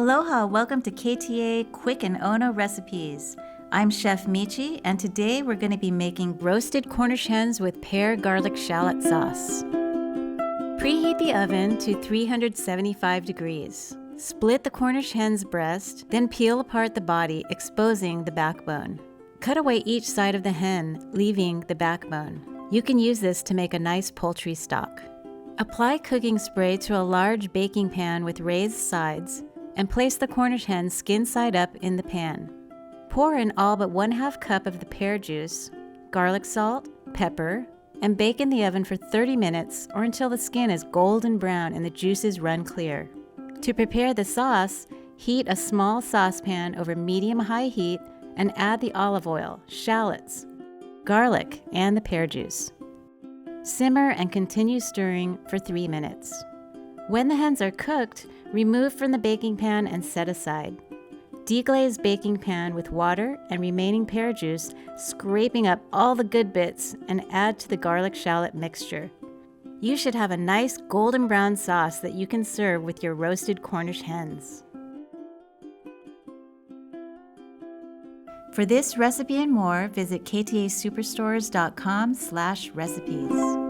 Aloha, welcome to KTA Quick and Ono Recipes. I'm Chef Michi, and today we're going to be making roasted Cornish hens with pear garlic shallot sauce. Preheat the oven to 375 degrees. Split the Cornish hen's breast, then peel apart the body, exposing the backbone. Cut away each side of the hen, leaving the backbone. You can use this to make a nice poultry stock. Apply cooking spray to a large baking pan with raised sides and place the Cornish hen skin side up in the pan. Pour in all but 1/2 cup of the pear juice, garlic salt, pepper, and bake in the oven for 30 minutes or until the skin is golden brown and the juices run clear. To prepare the sauce, heat a small saucepan over medium-high heat and add the olive oil, shallots, garlic, and the pear juice. Simmer and continue stirring for 3 minutes. When the hens are cooked, remove from the baking pan and set aside. Deglaze baking pan with water and remaining pear juice, scraping up all the good bits, and add to the garlic-shallot mixture. You should have a nice golden brown sauce that you can serve with your roasted Cornish hens. For this recipe and more, visit ktasuperstores.com/recipes.